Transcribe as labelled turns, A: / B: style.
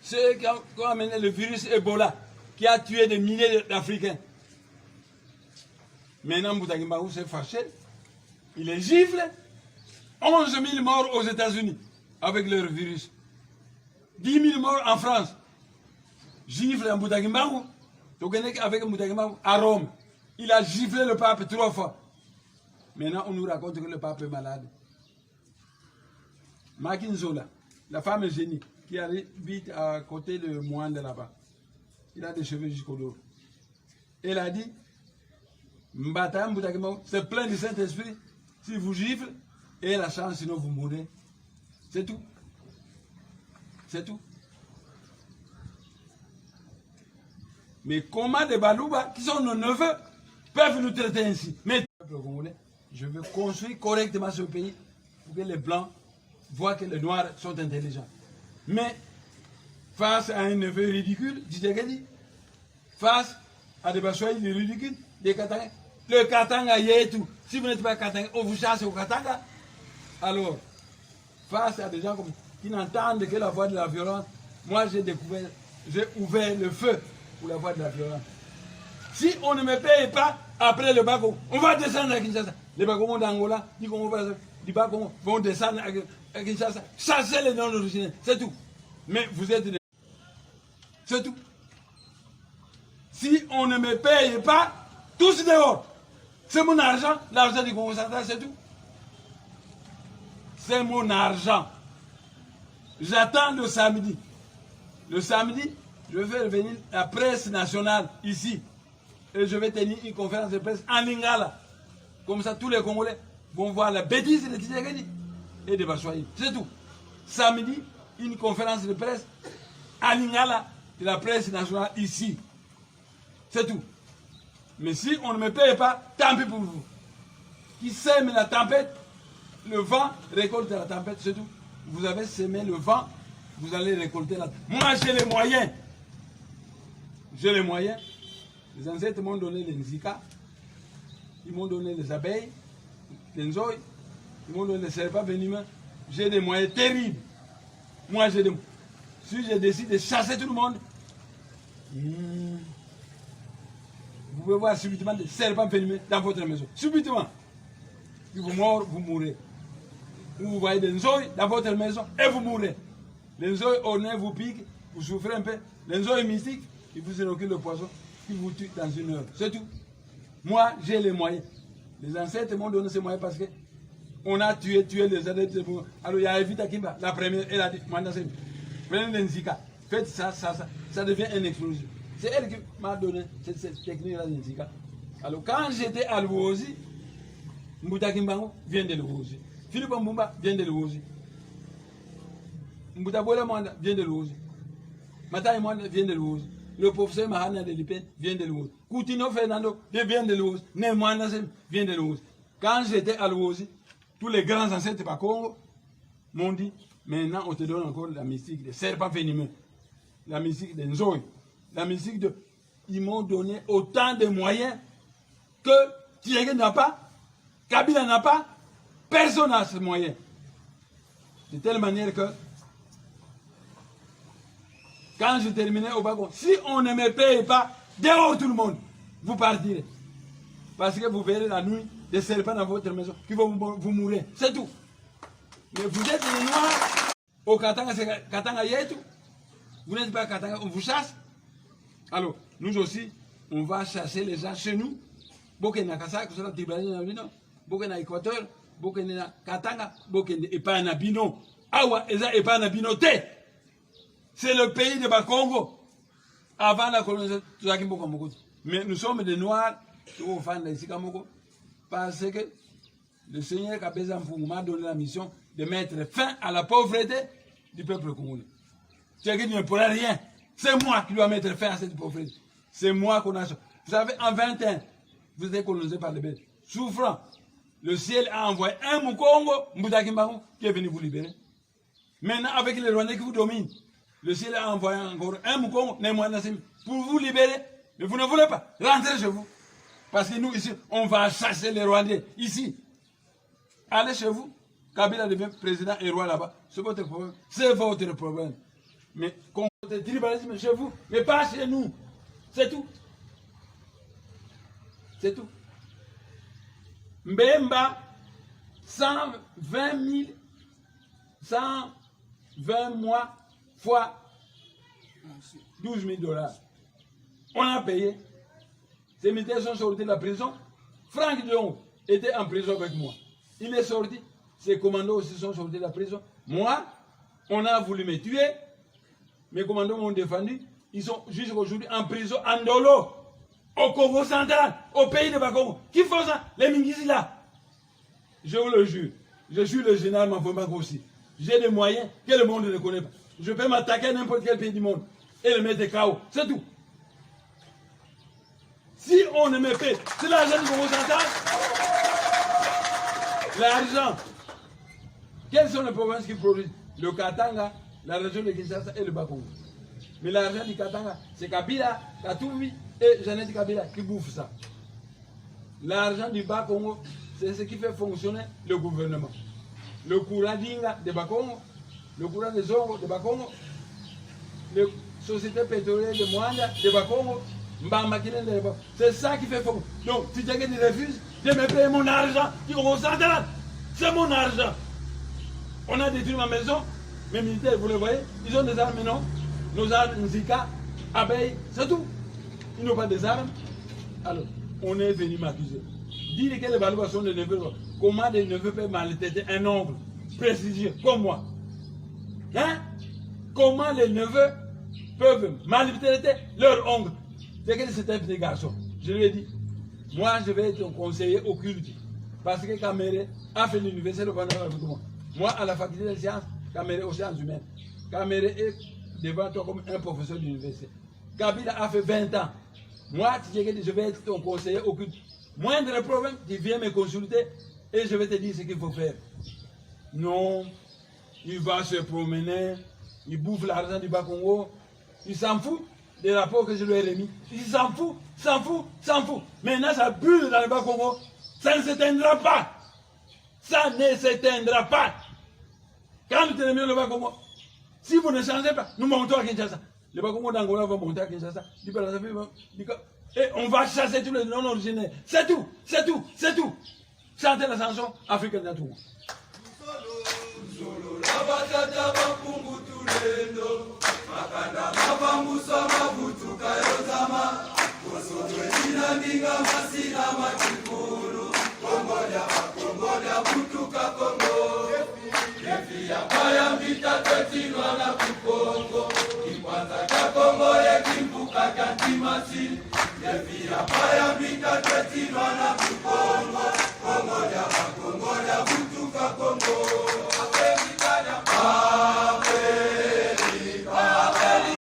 A: ceux qui ont amené le virus Ebola, qui a tué des milliers d'Africains. Maintenant, Mbouta-Kimbangu s'est fâché. Il est gifle. 11 000 morts aux États-Unis avec leur virus. 10 000 morts en France. Gifle à Mbouta-Kimbangu. Tu connais qu'avec Mbouta-Kimbangu, à Rome, il a giflé le pape 3 fois. Maintenant, on nous raconte que le pape est malade. Makinzola, la femme génie, qui habite à côté de Moanda là-bas. Il a des cheveux jusqu'au dos. Elle a dit, Mbata Mbouta-Kimbangu, c'est plein du Saint-Esprit. Si vous giflez, et la chance, sinon vous mourrez. C'est tout. C'est tout. Mais comment des Balouba, qui sont nos neveux, peuvent nous traiter ainsi? Mais je veux construire correctement ce pays pour que les Blancs voient que les Noirs sont intelligents. Mais face à un neveu ridicule, face à des Bassoïs ridicules, des Katanga, le Katanga y est tout. Si vous n'êtes pas Katanga, on vous chasse au Katanga. Alors, face à des gens qui n'entendent que la voix de la violence, moi j'ai ouvert le feu pour la voix de la violence. Si on ne me paye pas, après le Bakongo, on va descendre à Kinshasa. Les Bakongos d'Angola, les Bakongos vont descendre à Kinshasa, chasser les non-originaires, c'est tout. Mais vous êtes des... C'est tout. Si on ne me paye pas, tous dehors. C'est mon argent, l'argent du Congo central, c'est tout. C'est mon argent. J'attends le samedi. Le samedi, je vais faire venir la presse nationale ici. Et je vais tenir une conférence de presse en Lingala. Comme ça, tous les Congolais vont voir la bêtise de Tshisekedi et de Bassouaï. C'est tout. Samedi, une conférence de presse à Lingala de la presse nationale ici. C'est tout. Mais si on ne me paye pas, tant pis pour vous. Qui sème la tempête, le vent récolte la tempête, c'est tout. Vous avez semé le vent, vous allez récolter la tempête. Moi, j'ai les moyens. J'ai les moyens. Les ancêtres m'ont donné les nzika, ils m'ont donné les abeilles, les nzoï, ils m'ont donné les serpents venimeux. J'ai des moyens terribles. Moi, j'ai des moyens. Si je décide de chasser tout le monde, vous pouvez voir subitement des serpents venimeux dans votre maison. Subitement. Si vous mourrez, vous mourrez. Ou vous voyez des nzoï dans votre maison et vous mourrez. Les nzoï au nez vous piquent, vous souffrez un peu. Les nzoï mystiques, ils vous inoculent le poison qui vous tue dans une heure. C'est tout. Moi, j'ai les moyens. Les ancêtres m'ont donné ces moyens parce que on a tué les adeptes. Alors, il y a Evita Kimba, la première, elle a dit, prenez les Nzika, faites ça, ça devient une explosion. C'est elle qui m'a donné cette technique-là de Nzika. Alors, quand j'étais à Luozi, Mbouta-Kimbangu vient de Luozi. Philippe Mbumba vient de Luozi. Mbouta-Bola Mwanda vient de Luozi. Mataï Mwanda vient de Luozi. Le professeur Mahana de Lipen vient de Luozi. Coutinho Fernando vient de Luozi. Nemwanda vient de Luozi. Quand j'étais à Luozi, tous les grands ancêtres du Congo m'ont dit, maintenant on te donne encore la mystique des serpents venimeux, la mystique des Nzoï, la mystique de... Ils m'ont donné autant de moyens que Thierry n'a pas, Kabila n'a pas, personne n'a ce moyen. De telle manière que, quand je terminais au Bagon, si on ne me paye pas, dehors tout le monde, vous partirez. Parce que vous verrez la nuit des serpents dans votre maison qui vont vous mourir. C'est tout. Mais vous êtes les Noirs. Au Katanga, c'est Katanga Yetu. Vous n'êtes pas Katanga, on vous chasse. Alors, nous aussi, on va chasser les gens chez nous. Bokena Kasa, que ce soit Tibrani, Bokena Équateur, Bokena Katanga, Bokena Epana Bino. Awa, Eza Epana Bino Te. C'est le pays de Bakongo. Avant la colonisation, mais nous sommes des Noirs au fan de Sikamoko. Parce que le Seigneur Kabeza Mfungu m'a donné la mission de mettre fin à la pauvreté du peuple congolais. Tchèque ne pourra rien. C'est moi qui dois mettre fin à cette pauvreté. C'est moi qu'on a... Vous savez, en 20 ans, vous êtes colonisé par les bêtes. Souffrant. Le ciel a envoyé un Mukongo, Mbouta-Kimbangu, qui est venu vous libérer. Maintenant, avec les Rwandais qui vous dominent, le ciel a envoyé encore un Mukongo, pour vous libérer. Mais vous ne voulez pas. Rentrez chez vous. Parce que nous, ici, on va chasser les Rwandais. Ici. Allez chez vous. Kabila devient président et roi là-bas. C'est votre problème. C'est votre problème. Mais votre tribalisme chez vous, mais pas chez nous. C'est tout. C'est tout. Mbemba, 120 mois fois 12 000 $. On a payé. Ces militaires sont sortis de la prison. Franck Dion était en prison avec moi. Il est sorti. Ses commandos aussi sont sortis de la prison. Moi, on a voulu me tuer. Mes commandos m'ont défendu. Ils sont jusqu'à aujourd'hui en prison en Ndolo, au Congo central, au pays de Bakongo. Qui font ça? Les Mingisi là. Je vous le jure. Je suis le général Mafombango aussi. J'ai des moyens que le monde ne connaît pas. Je peux m'attaquer à n'importe quel pays du monde et le mettre KO. C'est tout. Si on ne me paie, c'est l'argent du Congo central. L'argent. Quelles sont les provinces qui produisent? Le Katanga, la région de Kinshasa et le Bakongo. Mais l'argent du Katanga, c'est Kabila, Katoubi et Jeannette Kabila qui bouffent ça. L'argent du Bakongo, c'est ce qui fait fonctionner le gouvernement. Le courant d'Inga de Bakongo, le courant de Zongo de Bakongo, les sociétés pétrolières de Mwanda de Bakongo, Mbamakilen de Bakongo. C'est ça qui fait fonctionner. Donc, si quelqu'un refuse de me payer mon argent, qui commence à c'est mon argent. On a détruit ma maison, mes militaires, vous le voyez, ils ont des armes, non? Nos armes, Nzika, abeilles, c'est tout. Ils n'ont pas des armes. Alors, on est venu m'accuser. Dire que les Balouas sont des neveux. Comment des neveux peuvent maltraiter un oncle prestigieux comme moi? Hein? Comment les neveux peuvent maltraiter leur oncle? C'est que c'est un petit garçon. Je lui ai dit, moi je vais être conseiller occulte. Parce que Kamere a fait l'université de Bandara. Moi, à la faculté des sciences, Kamere aux sciences humaines. Kamere est devant toi comme un professeur d'université. Kabila a fait 20 ans. Moi, je vais être ton conseiller occulte. Moindre problème, tu viens me consulter et je vais te dire ce qu'il faut faire. Non, il va se promener, il bouffe l'argent du Bakongo, il s'en fout des rapports que je lui ai remis. Il s'en fout, s'en fout, s'en fout. Maintenant, ça bulle dans le Bakongo, ça ne s'éteindra pas. Ça ne s'éteindra pas. Quand nous terminons le Bakongo, si vous ne changez pas, nous montons à Kinshasa. Le Bakongo d'Angola va monter à Kinshasa. Et on va chasser tous les non originaires. C'est tout, c'est tout, c'est tout. Chantez la chanson africaine de tout.
B: Kongo ye kimbuka kantimasi, ye via paya vita tetinwa na